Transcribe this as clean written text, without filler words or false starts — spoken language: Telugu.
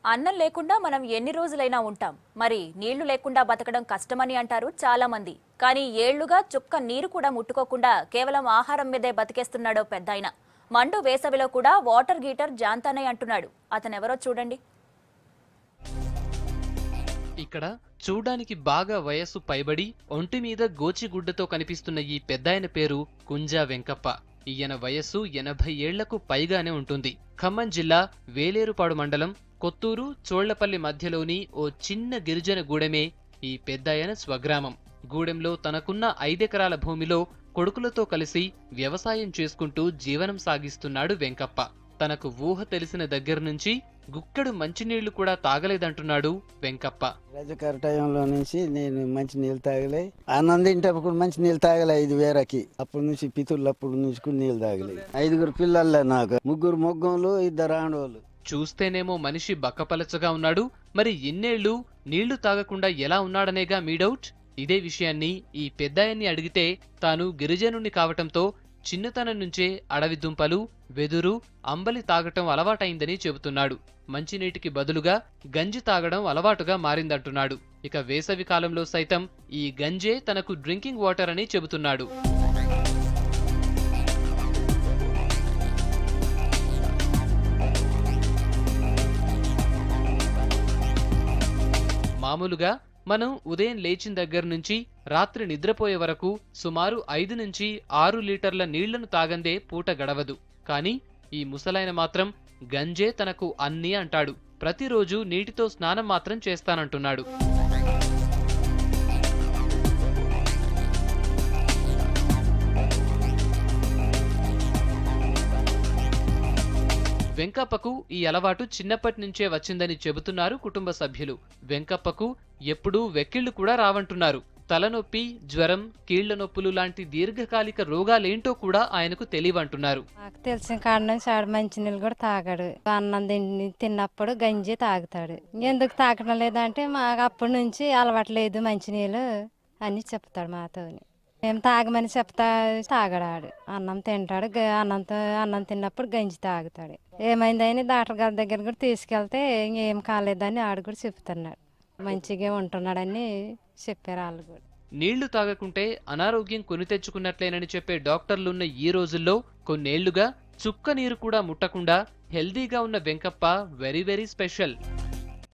అన్నం లేకుండా మనం ఎన్ని రోజులైనా ఉంటాం. మరి నీళ్లు లేకుండా బతకడం కష్టమని అంటారు చాలా మంది. కానీ ఏళ్లుగా చుక్క నీరు కూడా ముట్టుకోకుండా కేవలం ఆహారం మీదే బతికేస్తున్నాడో పెద్దాయన. మండు వేసవిలో కూడా వాటర్ హీటర్ జాంతానే అంటున్నాడు. అతనెవరో చూడండి. ఇక్కడ చూడ్డానికి బాగా వయస్సు పైబడి ఒంటి మీద గోచిగుడ్డతో కనిపిస్తున్న ఈ పెద్దాయన పేరు కుంజా వెంకప్ప. ఈయన వయస్సు 80 ఏళ్లకు పైగానే ఉంటుంది. ఖమ్మం జిల్లా వేలేరుపాడు మండలం కొత్తూరు చోళ్లపల్లి మధ్యలోని ఓ చిన్న గిరిజన గూడెమే ఈ పెద్దాయన స్వగ్రామం. గూడెంలో తనకున్న 5 ఎకరాల భూమిలో కొడుకులతో కలిసి వ్యవసాయం చేసుకుంటూ జీవనం సాగిస్తున్నాడు వెంకప్ప. తనకు ఊహ తెలిసిన దగ్గర నుంచి గుక్కెడు మంచినీళ్లు కూడా తాగలేదంటున్నాడు వెంకప్ప. రజకార టైంలో నుంచి నేను మంచి నీళ్ళు తాగలే, అన్నం తింటప్పుడు మంచి నీళ్ళు తాగలే 5 వేరకి. అప్పటి నుంచి పితుళ్ళప్పుడు నుంచి నీళ్ళు తాగలే. 5 పిల్లలే నాకు, 3 మొగ్గంలు 2 ఆడవాళ్ళు. చూస్తేనేమో మనిషి బక్కపలచగా ఉన్నాడు. మరి ఇన్నేళ్లు నీళ్లు తాగకుండా ఎలా ఉన్నాడనేగా మీ డౌట్. ఇదే విషయాన్ని ఈ పెద్దాయన్ని అడిగితే తాను గిరిజనుణ్ణి కావటంతో చిన్నతనం నుంచే అడవి దుంపలు, వెదురు, అంబలి తాగటం అలవాటైందని చెబుతున్నాడు. మంచినీటికి బదులుగా గంజి తాగడం అలవాటుగా మారిందంటున్నాడు. ఇక వేసవి కాలంలో సైతం ఈ గంజే తనకు డ్రింకింగ్ వాటర్ అని చెబుతున్నాడు. మామూలుగా మనం ఉదయం లేచిన దగ్గర నుంచి రాత్రి నిద్రపోయే వరకు సుమారు 5 నుంచి 6 లీటర్ల నీళ్లను తాగందే పూట గడవదు. కానీ ఈ ముసలాయన మాత్రం గంజే తనకు అన్నీ అంటాడు. ప్రతిరోజు నీటితో స్నానం మాత్రం చేస్తానంటున్నాడు. వెంకప్పకు ఈ అలవాటు చిన్నప్పటి నుంచే వచ్చిందని చెబుతున్నారు కుటుంబ సభ్యులు. వెంకప్పకు ఎప్పుడూ వెక్కిళ్లు కూడా రావంటున్నారు. తలనొప్పి, జ్వరం, కీళ్ల నొప్పులు లాంటి దీర్ఘకాలిక రోగాలేంటో కూడా ఆయనకు తెలియవంటున్నారు. నాకు తెలిసిన కాడ నుంచి ఆడు మంచినీళ్ళు కూడా తాగాడు. అన్నం తిన్నప్పుడు గంజి తాగుతాడు. ఎందుకు తాగడం లేదంటే మాకు అప్పటి నుంచి అలవాటు లేదు మంచినీళ్ళు అని చెప్తాడు మాతోని. మేము తాగమని చెప్తా తాగడాడు. అన్నం తింటాడు, అన్నం తిన్నప్పుడు గంజి తాగుతాడు. ఏమైందని డాక్టర్ గారి దగ్గర కూడా తీసుకెళ్తే ఏం కాలేదని ఆడు కూడా చెప్తున్నాడు. మంచిగా ఉంటున్నాడని చెప్పారు వాళ్ళు కూడా. నీళ్లు తాగకుంటే అనారోగ్యం కొని తెచ్చుకున్నట్లేనని చెప్పే డాక్టర్లున్న ఈ రోజుల్లో కొన్నేళ్లుగా చుక్క నీరు కూడా ముట్టకుండా హెల్దీగా ఉన్న వెంకప్ప వెరీ వెరీ స్పెషల్.